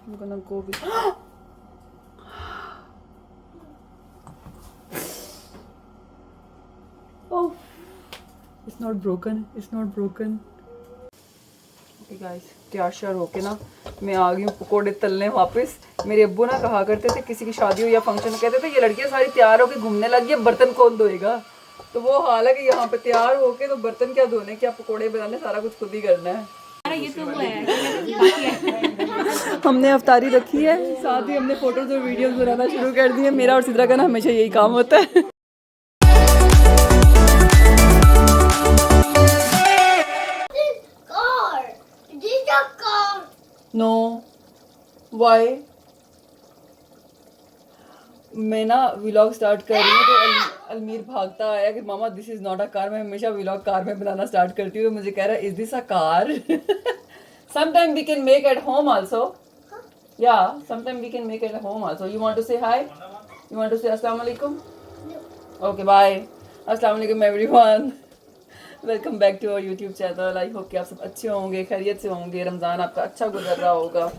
I'm gonna go with oh, it's not broken, it's not broken. Okay guys, तैयार श्यार होके ना मैं आ गई हूँ पकोड़े तलने वापस। मेरे अब्बू ना कहा करते थे किसी की शादी हो या फंक्शन कहते थे ये लड़कियां सारी तैयार होके घूमने लगी है, बर्तन कौन धोएगा। तो वो हाल है कि यहाँ पे तैयार होके तो बर्तन क्या धोने, क्या पकोड़े बनाने, सारा कुछ खुद ही करना है। ये तो वो है हमने अफ्तारी रखी है, साथ ही हमने फोटोज और वीडियोस बनाना शुरू कर दिए। मेरा और सिद्रा का ना हमेशा यही काम होता है। नो वाई मैं ना व्लॉग स्टार्ट कर रही हूँ तो अलमीर भागता आया कि मामा this is not a car. मैं हमेशा व्लॉग कार में बनाना स्टार्ट करती हूँ। मुझे कह रहा है is this a car. Sometime we can make at home also. या sometime we can make at home also. You want to say hi, you want to से अस्सलाम वालेकुम। ओके बाय, अस्सलाम वालेकुम everyone. Welcome back to our YouTube channel. I hope कि आप सब अच्छे होंगे, खैरियत से होंगे, रमज़ान आपका अच्छा गुजर रहा होगा।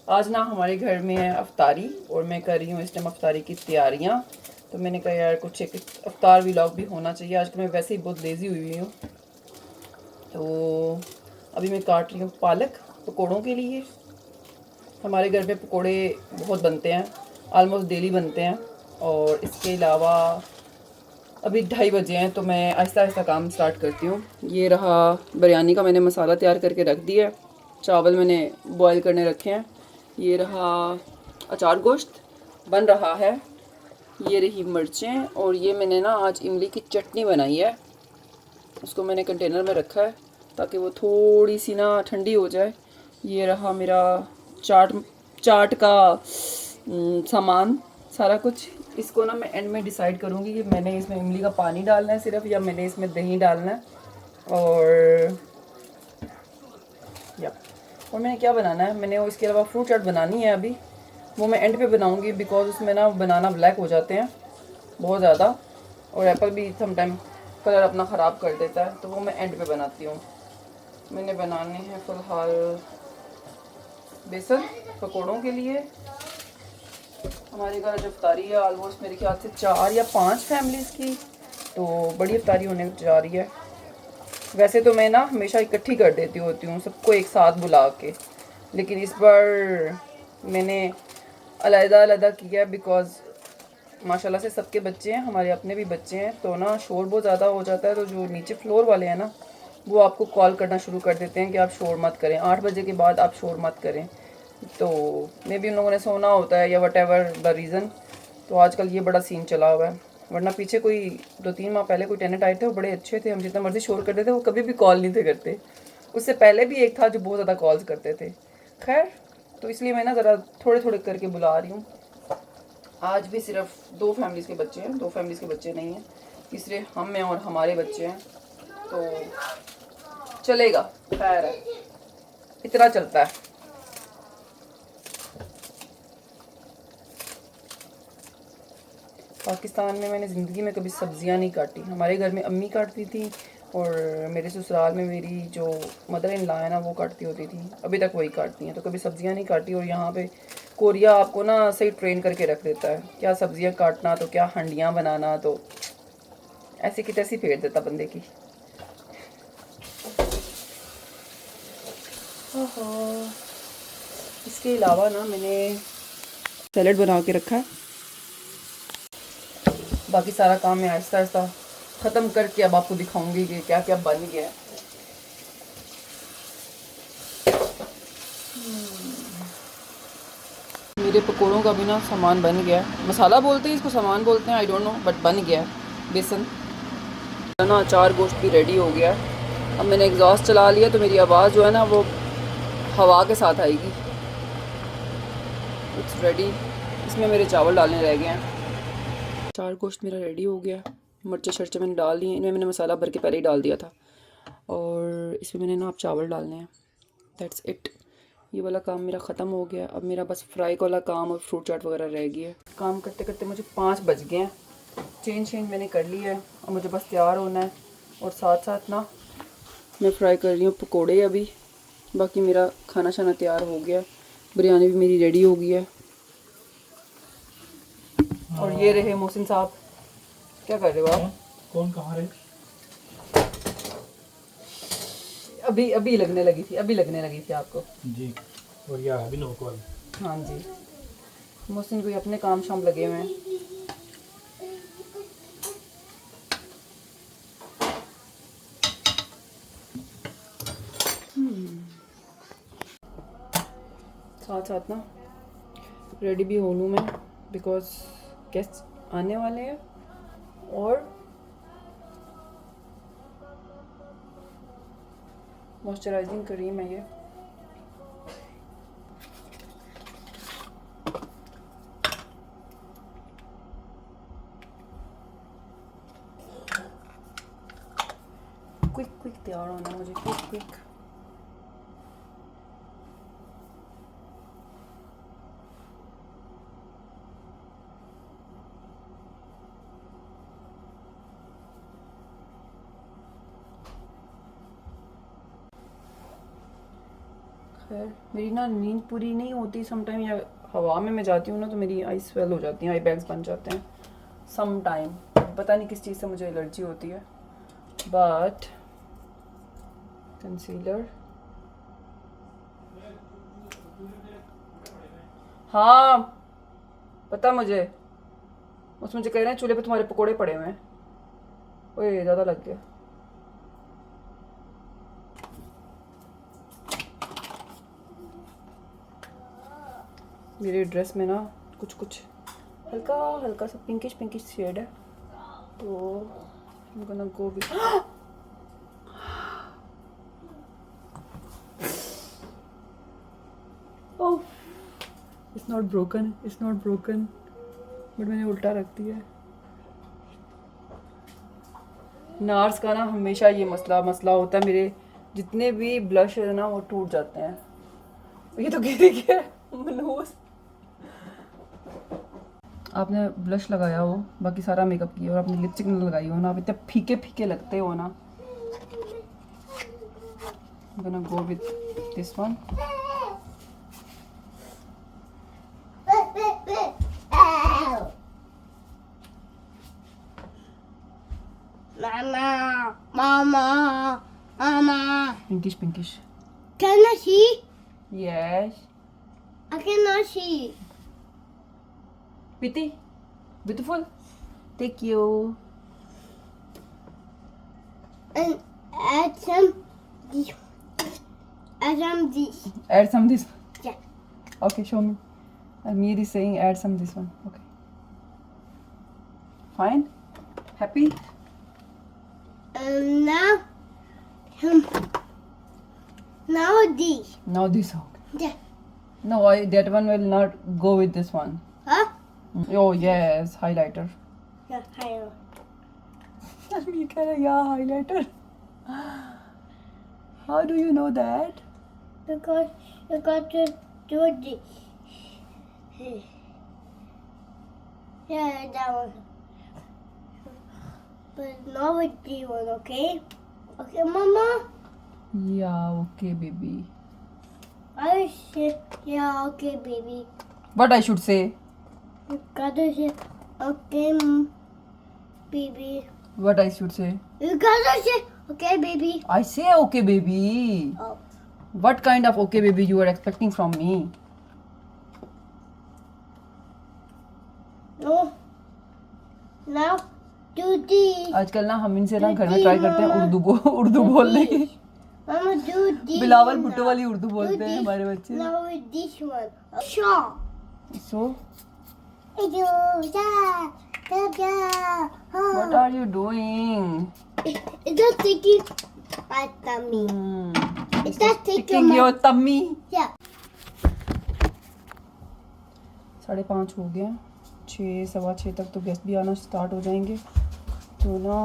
आज ना हमारे घर में है अफ्तारी और मैं कर रही हूँ इस टाइम अफ्तारी की तैयारियाँ। तो मैंने कहा यार कुछ एक अफ्तार व्लॉग भी होना चाहिए। आज मैं वैसे ही बहुत लेज़ी हुई हूँ। तो अभी मैं काट रही हूँ पालक पकौड़ों के लिए। हमारे घर में पकौड़े बहुत बनते हैं, आलमोस्ट डेली बनते हैं। और इसके अलावा अभी 2:30 बजे हैं तो मैं आहिस्ता आहिस्ता काम स्टार्ट करती हूँ। ये रहा बिरयानी का मैंने मसाला तैयार करके रख दिया है। चावल मैंने बॉईल करने रखे हैं। ये रहा अचार गोश्त बन रहा है। ये रही मिर्चें और ये मैंने ना आज इमली की चटनी बनाई है। उसको मैंने कंटेनर में रखा है ताकि वो थोड़ी सी ना ठंडी हो जाए। ये रहा मेरा चाट का सामान सारा कुछ। इसको ना मैं एंड में डिसाइड करूँगी कि मैंने इसमें इमली का पानी डालना है सिर्फ या मैंने इसमें दही डालना है। और मैंने क्या बनाना है, मैंने वो इसके अलावा फ्रूट चाट बनानी है अभी। वो मैं एंड पे बनाऊँगी बिकॉज उसमें ना बनाना ब्लैक हो जाते हैं बहुत ज़्यादा और एप्पल भी समटाइम कलर अपना ख़राब कर देता है। तो वो मैं एंड पे बनाती हूँ। मैंने बनाने हैं फ़िलहाल बेसन पकौड़ों के लिए। हमारे घर जो अफ्तारी है ऑलमोस्ट मेरे ख्याल से 4 या 5 फैमिलीज़ की, तो बड़ी अफ्तारी होने जा रही है। वैसे तो मैं ना हमेशा इकट्ठी कर देती होती हूँ सबको एक साथ बुला के, लेकिन इस बार मैंने अलग-अलग किया बिकॉज़ माशाल्लाह से सबके बच्चे हैं, हमारे अपने भी बच्चे हैं। तो ना शोर बहुत ज़्यादा हो जाता है। तो जो नीचे फ्लोर वाले हैं ना वो आपको कॉल करना शुरू कर देते हैं कि आप शोर मत करें, 8 बजे के बाद आप शोर मत करें। तो मे भी उन लोगों ने सोना होता है या वट एवर द रीज़न। तो आजकल ये बड़ा सीन चला हुआ है। वरना पीछे कोई 2-3 माह पहले कोई टेनेंट आए थे, वो बड़े अच्छे थे, हम जितना मर्जी शोर करते थे वो कभी भी कॉल नहीं थे करते। उससे पहले भी एक था जो बहुत ज़्यादा कॉल्स करते थे। खैर तो इसलिए मैं ना ज़रा थोड़े थोड़े करके बुला रही हूँ। आज भी सिर्फ 2 फैमिलीज़ के बच्चे हैं, 2 फैमिलीज़ के बच्चे नहीं हैं, तीसरे हम हैं और हमारे बच्चे हैं। तो चलेगा, खैर है, इतना चलता है। पाकिस्तान में मैंने ज़िंदगी में कभी सब्ज़ियाँ नहीं काटी। हमारे घर में अम्मी काटती थी और मेरे ससुराल में मेरी जो मदर इन लॉ है ना वो काटती होती थी, अभी तक वही काटती हैं। तो कभी सब्ज़ियाँ नहीं काटी। और यहाँ पे कोरिया आपको ना सही ट्रेन करके रख देता है, क्या सब्ज़ियाँ काटना तो क्या हंडियाँ बनाना, तो ऐसी की तैसी फेर देता बंदे की। इसके अलावा ना मैंने सैलड बना के रखा है। बाकी सारा काम मैं आहिस्ता आहिस्ता ख़त्म करके अब आपको दिखाऊंगी कि क्या क्या बन गया है। मेरे पकोड़ों का भी ना सामान बन गया है। मसाला बोलते हैं इसको, सामान बोलते हैं, आई डोंट नो, बट बन गया है। बेसन ना अचार गोश्त भी रेडी हो गया है। अब मैंने एग्जॉस्ट चला लिया तो मेरी आवाज़ जो है ना वो हवा के साथ आएगी। It's ready. इसमें मेरे चावल डालने रह गए हैं। अचार गोश्त मेरा रेडी हो गया। मिर्चे शर्चे मैंने डाल दी हैं, इनमें मैंने मसाला भर के पहले ही डाल दिया था। और इसमें मैंने ना आप चावल डालने हैं। That's it. ये वाला काम मेरा ख़त्म हो गया। अब मेरा बस फ्राई वाला काम और फ्रूट चाट वगैरह रह गया है। काम करते करते मुझे 5 बज गए हैं। चेंज मैंने कर लिया है और मुझे बस तैयार होना है। और साथ साथ ना मैं फ्राई कर रही हूँ पकोड़े अभी। बाकी मेरा खाना शाना तैयार हो गया। बिरयानी भी मेरी रेडी हो गई है। और ये रहे मोहसिन साहब, क्या कर रहे हो आप? कौन कहाँ रहे? अभी अभी लगने लगी थी आपको जी। और यह अभी नमक वाली। हाँ जी, मोहसिन कोई अपने काम शाम लगे हुए हैं। साथ साथ ना रेडी भी हो लूँ मैं, बिकॉज गेस्ट आने वाले हैं। और मॉइस्चराइजिंग क्रीम है ये। क्विक तैयार होना है मुझे, क्विक। खैर मेरी ना नींद पूरी नहीं होती समटाइम, या हवा में मैं जाती हूँ ना तो मेरी आई स्वेल हो जाती हैं, आई बैग्स बन जाते हैं समटाइम। पता नहीं किस चीज़ से मुझे एलर्जी होती है। बट कंसीलर, हाँ पता मुझे, मुझे कह रहे हैं चूल्हे पे तुम्हारे पकोड़े पड़े हुए हैं। ओए ज़्यादा लग गया। मेरे ड्रेस में ना कुछ हल्का हल्का सा पिंकिश शेड है, तो I'm gonna go with oh it's not broken but मैंने उल्टा रख दिया है। नार्स का ना हमेशा ये मसला होता है, मेरे जितने भी ब्लश है ना वो टूट जाते हैं। ये तो गिर गया मनहूस। आपने ब्लश लगाया हो, बाकी सारा मेकअप किया और आपने लिपस्टिक नहीं लगाई हो ना, आप इतने फीके लगते हो ना। I'm gonna go with this one. Mama. Pinkish. Can I see? Yes. I cannot see. Pretty. Beautiful. Thank you. And add some this. Add some this. Add some this. Yeah. Okay, show me. Almir is saying add some this one. Okay. Fine. Happy? Now, now this. Now this one. Yeah. No, that one will not go with this one. Huh? Oh yes, highlighter. Yeah, higher. Almir keh raha, yeah, highlighter. How do you know that? Because you got to do this. Yeah, that one. But not with this one, okay? Okay, Mama? Yeah, okay, baby. I said, yeah, okay, baby. What I should say? You gotta say, okay, baby. What I should say? You gotta say, okay, baby. I say okay, baby. Oh. What kind of okay, baby you are expecting from me? No. Now, do this. आजकल ना हम इनसे ना घर में try करते हैं उर्दू बोलने की। Mama, do this. Bilawal now. Bhutto वाली उर्दू Do बोलते हैं this. हमारे बच्चे। Now with this one. Sure. So, What what are you doing? It's just taking my tummy. It's just taking Kicking my... your tummy. Yeah. 5:30 हो गए, 6 सवा 6 तक तो गेस्ट भी आना स्टार्ट हो जाएंगे। तो ना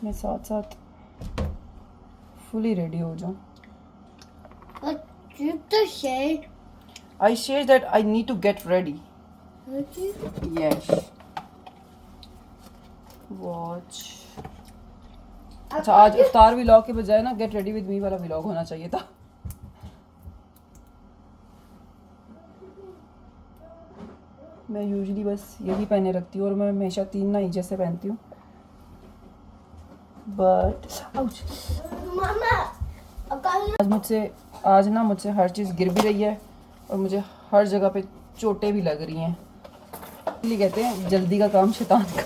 मैं साथ साथ फुली रेडी हो जाऊँ। But you the shade. I said that I need to get ready. Okay. Yes. Watch. अच्छा, आज इफ्तार व्लॉग के बजाय ना गेट रेडी विद मी वाला व्लॉग होना चाहिए था। मैं यूजुअली बस यही पहने रखती हूँ और मैं हमेशा 3 ना ही जैसे पहनती हूँ, बट Mama, आज ना मुझसे हर चीज़ गिर भी रही है और मुझे हर जगह पे चोटें भी लग रही हैं, इसलिए कहते हैं जल्दी का काम शैतान का।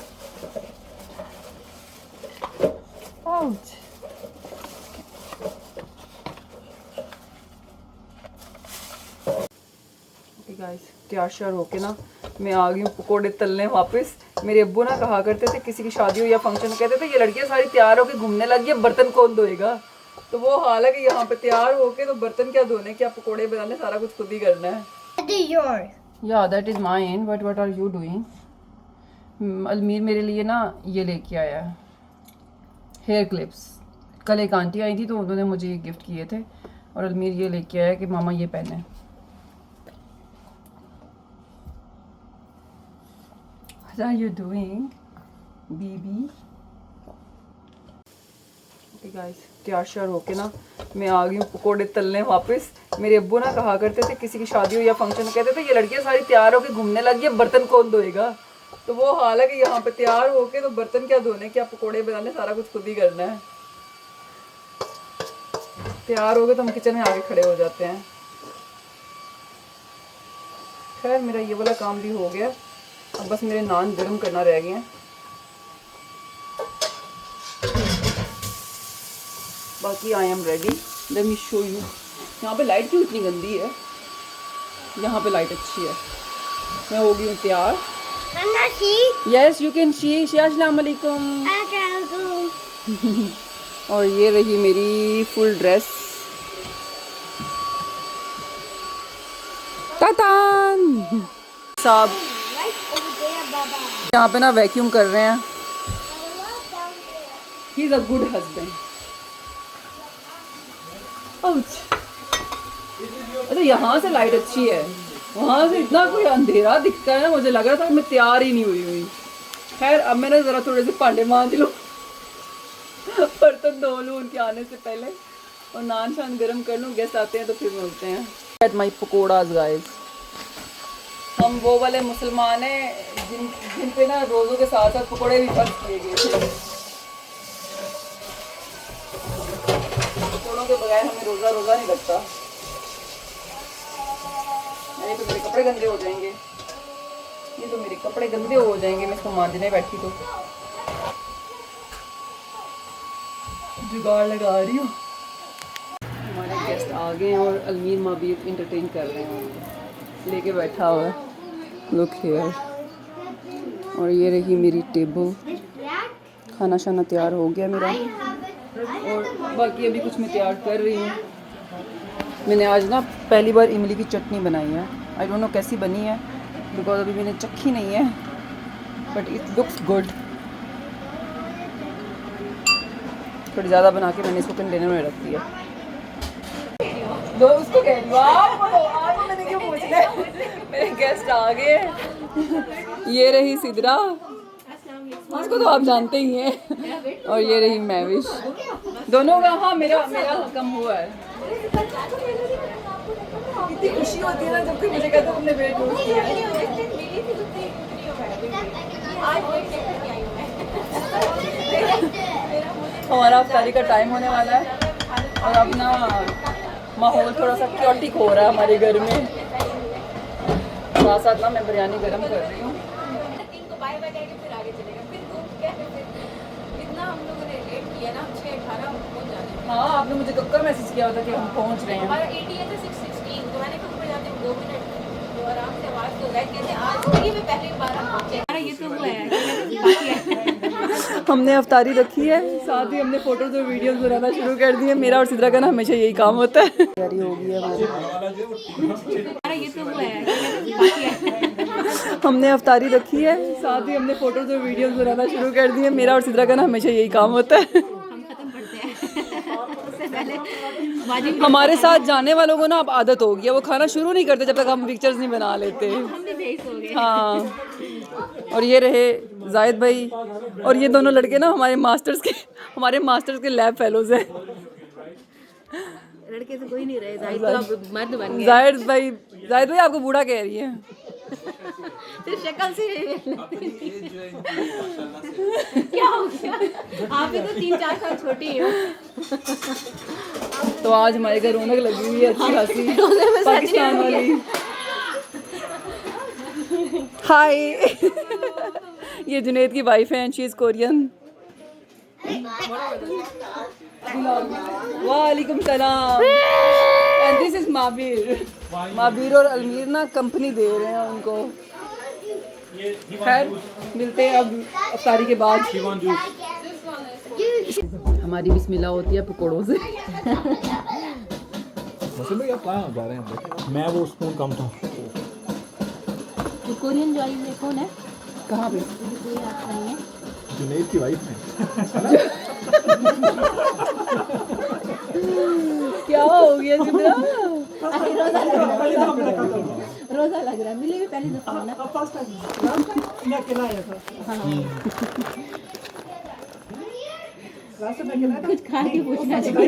आउच। गाइस तैयार श्यार होके ना मैं आ गई हूँ पकोड़े तलने वापस। मेरे अब्बू ना कहा करते थे किसी की शादी हो या फंक्शन कहते थे ये लड़कियां सारी तैयार होके घूमने लगी है, बर्तन कौन धोएगा। तो वो हाल है कि यहाँ पे तैयार होके तो बर्तन क्या धोने, क्या पकोड़े बनाने, सारा कुछ खुद ही करना है। that is yours. या that is mine, but what are you doing? Almir मेरे लिए ना ये लेके आया है हेयर क्लिप्स। कल एक आंटी आई थी तो उन्होंने मुझे ये गिफ्ट किए थे और अलमीर ये लेके आया कि मामा ये पहने। What are you doing, baby? Okay guys, तैयार श्यार होके ना मैं आ गई हूँ पकोड़े तलने वापस। मेरे अब्बू ना कहा करते थे किसी की शादी हो या फंक्शन कहते थे ये लड़कियां सारी तैयार होके घूमने लगी है, बर्तन कौन धोएगा। तो वो हाल है कि यहाँ पे तैयार होके तो बर्तन क्या धोने, क्या पकोड़े बनाने, सारा कुछ खुद ही करना है। तैयार हो गए तो हम किचन में आगे खड़े हो जाते हैं। खैर मेरा ये वाला काम भी हो गया, अब बस मेरे नान गर्म करना रह गए हैं। बाकी I am ready, let me show you. यहाँ पे लाइट क्यों इतनी गंदी है? यहाँ पे लाइट अच्छी है। मैं हो गई हूँ तैयार। Mama, see? Yes you can see. अस्सलाम वालेकुम। I can go. और ये रही मेरी फुल ड्रेस। तातान साहब Right over there, Baba. यहाँ पे ना वैक्यूम कर रहे हैं। I love down there. He is a good husband. अच्छा यहाँ से लाइट अच्छी है, वहाँ से इतना कोई अंधेरा दिखता है ना, मुझे लग रहा था मैं तैयार ही नहीं हुई। खैर अब मैंने ज़रा थोड़े से भांडे मांज लूँ, बर्तन धो लूँ उनके आने से पहले और नान शान गरम कर लूँ। गेस्ट आते हैं तो फिर मिलते हैं। At my pakoras guys. हम वो वाले मुसलमान हैं जिन पे ना रोज़ों के साथ साथ पकौड़े भी फर्ज किए गए थे। पकौड़ों के बगैर हमें रोज़ा नहीं लगता। नहीं तो मेरे कपड़े गंदे हो जाएंगे, ये तो मेरे कपड़े गंदे हो जाएंगे मैं इसको मांजने बैठी तो। जुगाड़ लगा रही हूँ। हमारे गेस्ट आ गए हैं और अलमीर माँ भी इंटरटेन कर रहे हैं उनको लेके बैठा हुआ है। Look here. और ये रही मेरी टेबल। खाना शाना तैयार हो गया मेरा और बाकी अभी कुछ मैं तैयार कर रही हूँ। मैंने आज ना पहली बार इमली की चटनी बनाई है। आई डोंट नो कैसी बनी है बिकॉज अभी मैंने चखी नहीं है, बट इट लुक्स गुड। थोड़ी ज़्यादा बना के मैंने इसको कंटेनर में रख दिया। दो उसको कह दो आप मैंने क्यों पूछ लिया। मेरे गेस्ट आ गए। ये रही सिद्रा, उसको तो आप जानते ही हैं, और ये रही महविश। दोनों का हाँ मेरा कम हुआ है। इतनी खुशी होती है ना जब कोई मुझे कहता है तुमने वेट लूज किया है। हमारा अफ्तारी का टाइम होने वाला है और अब ना माहौल थोड़ा सा क्योटिक हो रहा है हमारे घर में। साथ साथ ना मैं बिरयानी गरम कर रही हूँ। हाँ आपने मुझे कब का मैसेज किया था कि हम पहुँच रहे हैं। हमने अफ्तारी रखी है, साथ ही हमने फोटोज और वीडियोस बनाना शुरू कर दिए। मेरा और सिद्रा का ना हमेशा यही काम होता है। तैयारी हो गई है हमने अफ्तारी रखी है, साथ ही हमने फोटोज और वीडियोस बनाना शुरू कर दिए। मेरा और सिद्रा का ना हमेशा यही काम होता है। हमारे साथ जाने वालों को ना अब आदत हो गई है, वो खाना शुरू नहीं करते जब तक हम पिक्चर्स नहीं बना लेते। हाँ और ये रहे जायद भाई और ये दोनों लड़के ना हमारे मास्टर्स के लैब फेलोज हैं। लड़के तो कोई नहीं रहे, जाहिद तो अब मर्द बन गए। जायद भाई आपको बूढ़ा कह रही है। शक्ल से क्या हो गया? आप ही तो 3-4 साल छोटी हो। तो आज हमारे घर रौनक लगी हुई है अच्छी खासी पाकिस्तान वाली। हाय ये जुनेद की वाइफ है, शी इज कोरियन। वालेकुम सलाम। एंड दिस इज माबिर और अलमीर ना कंपनी दे रहे हैं उनको। खैर मिलते हैं अब अफ्तारी के बाद। हमारी बिस्मिल्लाह होती है पकौड़ों से। मैं वो स्पून कम था। तो कोरियन जो आई है कौन है? कहाँ पे? कोई आता नहीं है। जुनैद की वाइफ है। क्या हो गया सिमरा? अरे रोजा लग रहा है। मिले भी पहली दफा ना। कुछ खा के पूछना चाहिए।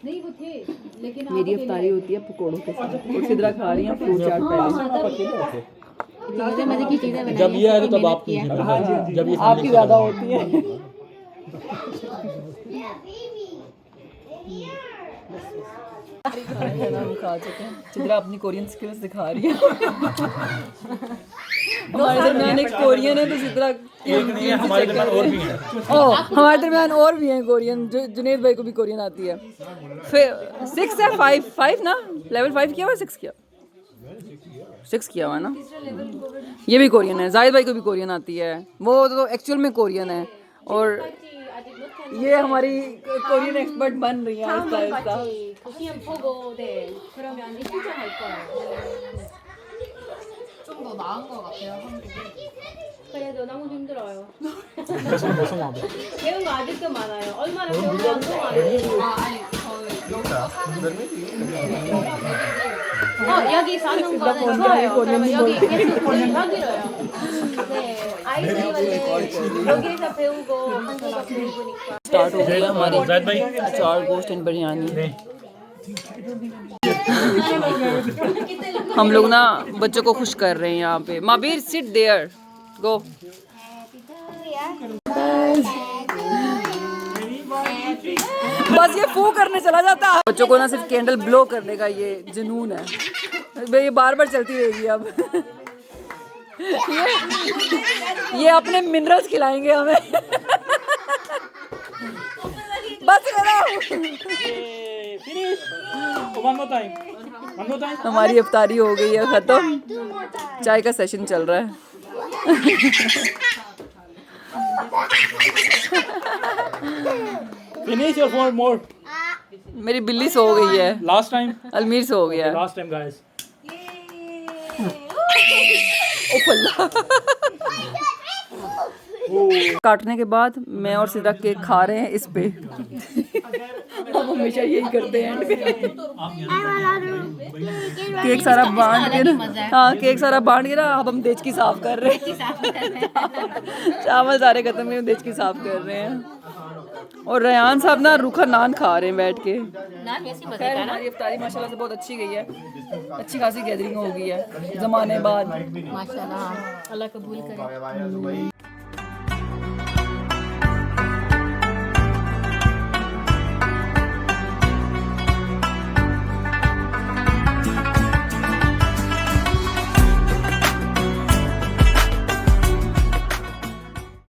नहीं वो थे लेकिन मेरी अफ्तारी होती है पकौड़ों के साथ और सिद्रा खा रही हैं फ्रूट चाट पहले। मजे की चीजें बनाई। जब ये आए तो तब आप जब ये आपकी ज़्यादा होती है। खा चुके हैं। चित्रा अपनी कोरियन स्किल्स दिखा रही है। हमारे दरमियान एक कोरियन है तो चित्रा एक नहीं है, हमारे दरमियान और भी हैं। ओह हमारे दरमियान और भी हैं कोरियन। जुनेद भाई को भी कोरियन आती है। फिर 6 है 5 ना लेवल 5 किया हुआ 6 किया 6 किया हुआ ना। ये भी कोरियन है। जाहिद भाई को भी कोरियन आती है। वो तो एक्चुअल में कोरियन है और ये हमारी कोरियन एक्सपर्ट बन रही है आहिस्ता आहिस्ता। 그냥 보고 네 그러면 입주할 거예요. 좀 더 나은 것 같아요 한국이. 그래도 너무 힘들어요. 배운 거 아직도 많아요. 얼마나 배운 거 너무 많아요. 여기 사는 거는 좋아요. 그러면 여기 계속 여기로요. 네 아이들이 원래 여기서 배우고 한국어 배우니까. स्टार्ट हो गई हमारी जाहिद भाई चार गोश्त एंड बिरयानी। हम लोग ना बच्चों को खुश कर रहे हैं यहाँ पे। माबिर सिट देयर गो। बस ये फू करने चला जाता है। बच्चों को ना सिर्फ कैंडल ब्लो करने का ये जुनून है। ये बार बार चलती रहेगी अब। ये अपने मिनरल्स खिलाएंगे हमें। बस करो। हमारी इफ्तारी हो गई है खत्म। चाय का सेशन चल रहा है। फिनिश और फॉर मोर। मेरी बिल्ली सो गई है। लास्ट टाइम अलमीर सो गया है। Last time guys. ओ फल्ला। काटने के बाद मैं और सिद्रा केक खा रहे हैं इस पे। हम हमेशा यही करते हैं एंड पे। केक सारा बांट के ना, हाँ केक सारा बांट के ना अब हम देचकी साफ कर रहे हैं। चावल सारे खत्म हुए, देचकी साफ कर रहे हैं। और रेहान साहब ना रूखा नान खा रहे हैं बैठ के। खैर हमारी इफ्तारी माशाल्लाह से बहुत अच्छी गई है। अच्छी खासी गैदरिंग हो गई है ज़माने बाद। माशाल्लाह अल्लाह कबूल करे।